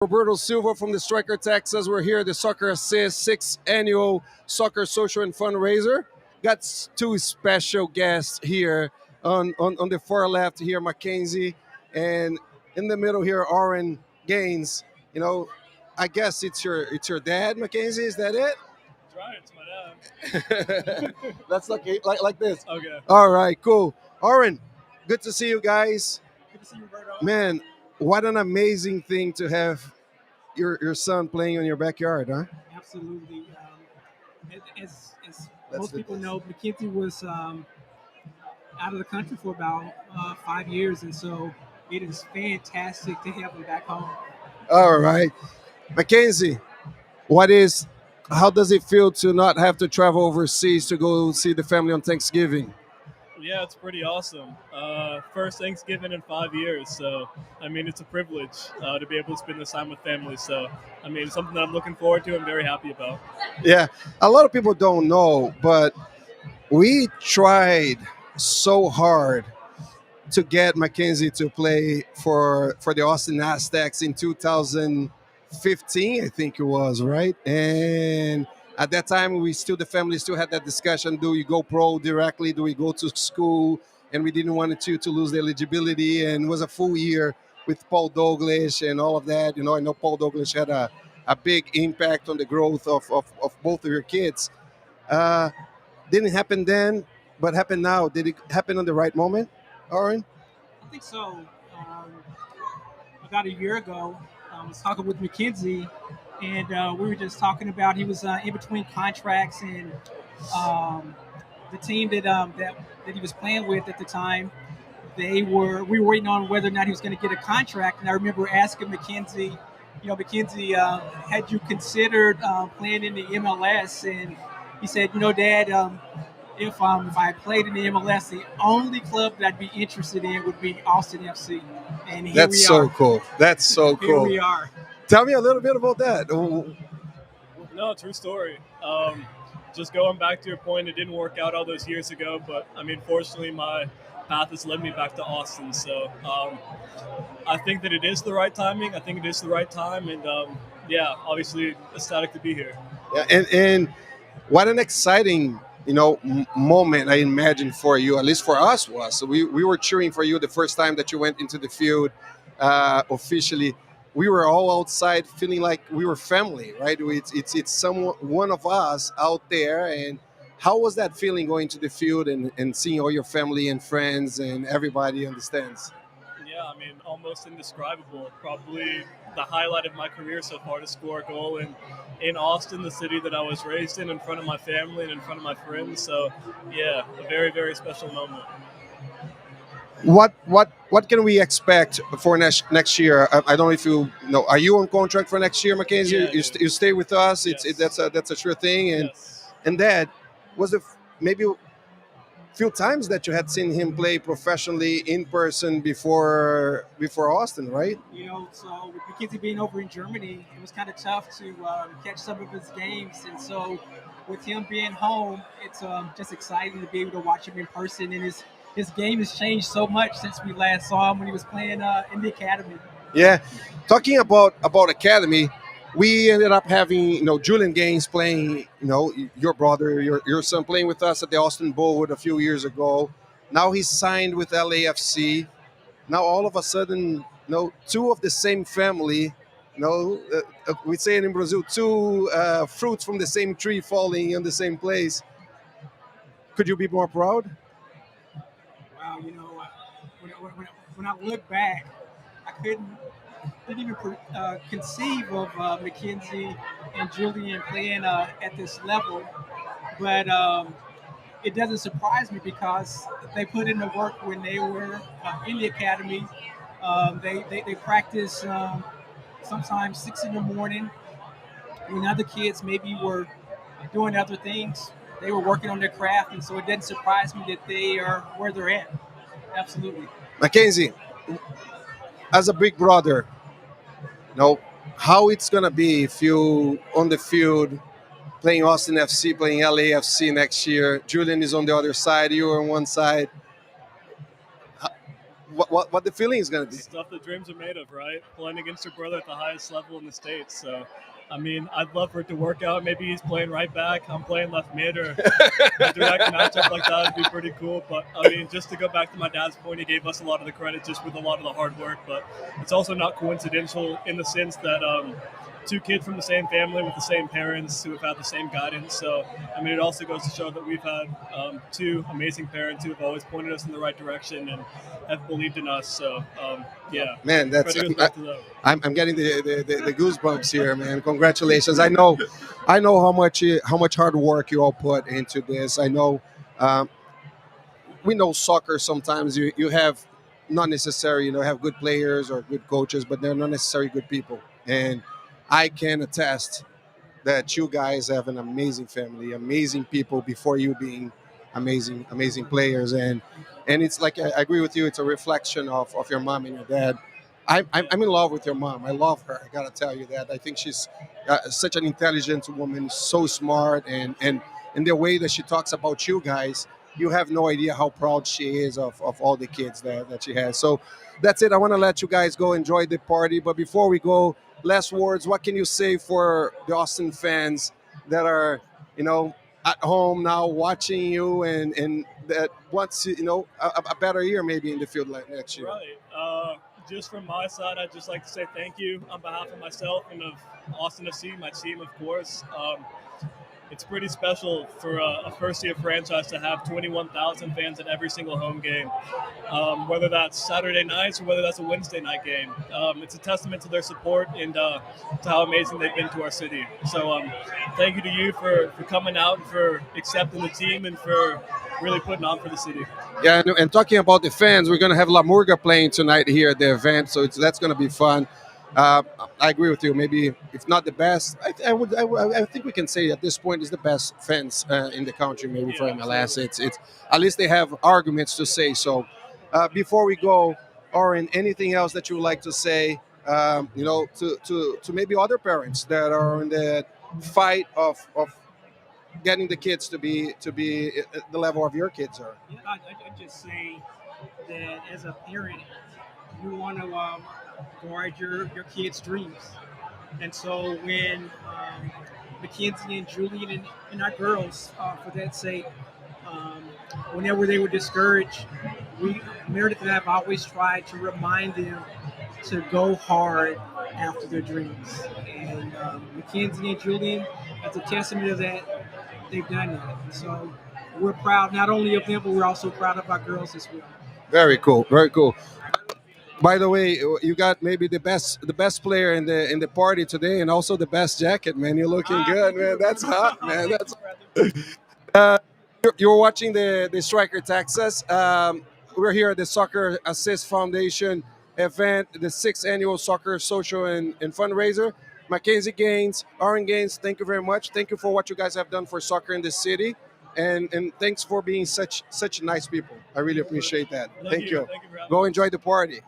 Roberto Silva from the Striker, Texas. We're here at the Soccer Assist 6th Annual Soccer Social and Fundraiser. Got two special guests here on the far left here, Mackenzie, and in the middle here, Aaron Gaines. You know, I guess it's your dad, Mackenzie. Is that it? That's right, it's my dad. That's like this. Okay. All right, cool. Aaron, good to see you guys. Good to see you, Roberto. Man, what an amazing thing to have your son playing in your backyard, huh? Absolutely. As That's most the people best. know, McKenzie was out of the country for about 5 years, and so it is fantastic to have him back home. All right, Mackenzie, what is? How does it feel to not have to travel overseas to go see the family on Thanksgiving? Yeah, it's pretty awesome. First Thanksgiving in 5 years, so I mean, it's a privilege to be able to spend this time with family. So, I mean, it's something that I'm looking forward to and very happy about. Yeah, a lot of people don't know, but we tried so hard to get Mackenzie to play for the Austin Aztecs in 2015, I think it was, right? And at that time, the family still had that discussion: do we go pro directly? Do we go to school? And we didn't want to lose the eligibility, and it was a full year with Paul Douglas and all of that. I know Paul Douglas had a big impact on the growth of both of your kids. Uh, didn't happen then, but happened now. Did it happen on the right moment, Aaron? I think so. About a year ago, I was talking with McKenzie, and we were just talking about he was in between contracts, and um, the team that he was playing with at the time, we were waiting on whether or not he was going to get a contract. And I remember asking McKenzie, McKenzie, had you considered playing in the MLS? And he said, Dad, if I played in the MLS, the only club that I'd be interested in would be Austin FC. And here That's we so are. cool. That's so Here cool. we are. Tell me a little bit about that. Oh, No, true story. Just going back to your point, it didn't work out all those years ago, but I mean, fortunately, my path has led me back to Austin. So I think that it is the right timing. I think it is the right time, and yeah, obviously ecstatic to be here. yeah, and what an exciting moment I imagine for you, at least for us was. So we were cheering for you the first time that you went into the field officially. We were all outside feeling like we were family, right? It's someone, one of us out there. And how was that feeling going to the field and seeing all your family and friends and everybody on the stands? Yeah, I mean, almost indescribable. Probably the highlight of my career so far to score a goal in Austin, the city that I was raised in front of my family and in front of my friends. So, yeah, a very, very special moment. What can we expect for next year? I don't know if you know. Are you on contract for next year, Mackenzie? Yeah, You stay with us. yes. That's a sure thing. Yes. And that was maybe a few times that you had seen him play professionally in person before Austin, right? So with McKenzie being over in Germany, it was kind of tough to catch some of his games. And so with him being home, it's just exciting to be able to watch him in person. And his game has changed so much since we last saw him when he was playing in the academy. Yeah. Talking about academy, we ended up having Julian Gaines playing. Your brother, your son playing with us at the Austin Bullwood a few years ago. Now he's signed with LAFC. Now all of a sudden, two of the same family. We say it in Brazil, two fruits from the same tree falling in the same place. Could you be more proud? Wow, when I look back, I didn't even conceive of McKenzie and Julian playing at this level. But it doesn't surprise me because they put in the work when they were in the academy. They practice sometimes 6 in the morning when other kids maybe were doing other things. They were working on their craft, and so it doesn't surprise me that they are where they're at. Absolutely. Mackenzie, as a big brother, how it's gonna be if you on the field playing Austin FC, playing LAFC next year. Julian is on the other side, you are on one side. what the feeling is going to be. Stuff that dreams are made of, right? Playing against your brother at the highest level in the States. So, I mean, I'd love for it to work out. Maybe he's playing right back, I'm playing left mid, or a direct matchup like that would be pretty cool. But, I mean, just to go back to my dad's point, he gave us a lot of the credit just with a lot of the hard work. But it's also not coincidental in the sense that two kids from the same family with the same parents who have had the same guidance. So, I mean, it also goes to show that we've had two amazing parents who have always pointed us in the right direction and have believed in us. So, yeah, Man, that's credit goes back to them. I'm getting the goosebumps here, man. Congratulations. I know how much hard work you all put into this. I know um, we know soccer sometimes you have not necessarily have good players or good coaches, but they're not necessarily good people. And I can attest that you guys have an amazing family, amazing people before you being amazing players. And it's like I agree with you. It's a reflection of your mom and your dad. I'm in love with your mom. I love her. I gotta tell you that. I think she's such an intelligent woman, so smart, and in the way that she talks about you guys, you have no idea how proud she is of all the kids that she has. So that's it. I want to let you guys go enjoy the party. But before we go, last words. What can you say for the Austin fans that are, at home now watching you and that wants a better year maybe in the field like next year? Right. Just from my side, I'd just like to say thank you on behalf of myself and of Austin FC, my team, of course. It's pretty special for a first-year franchise to have 21,000 fans at every single home game, whether that's Saturday nights or whether that's a Wednesday night game. It's a testament to their support and to how amazing they've been to our city. So thank you to you for coming out and for accepting the team and for really putting on for the city. Yeah, and talking about the fans, we're going to have La Murga playing tonight here at the event, so that's going to be fun. Uh, I agree with you. Maybe if not the best, I think we can say at this point is the best fans in the country. Maybe for Yeah, MLS, absolutely. it's at least they have arguments to say. So before we go, Oren, anything else that you would like to say? To maybe other parents that are in the fight of getting the kids to be at the level of your kids are. Yeah, I just say that as a parent, you want to guard your kids' dreams. And so when Mackenzie and Julian and our girls, for that sake, um, whenever they were discouraged, Meredith and I have always tried to remind them to go hard after their dreams. And Mackenzie and Julian, as a testament of that, they've done that. And so we're proud not only of them, but we're also proud of our girls as well. Very cool. Very cool. By the way, you got maybe the best player in the party today, and also the best jacket, man. You're looking good, man. That's hot, man. That's uh, you're watching the Striker Texas. We're here at the Soccer Assist Foundation event, the sixth annual Soccer Social and Fundraiser. Mackenzie Gaines, Aaron Gaines, thank you very much. Thank you for what you guys have done for soccer in the city, and thanks for being such nice people. I really appreciate that. Thank you. Thank you for having Go me. enjoy the party.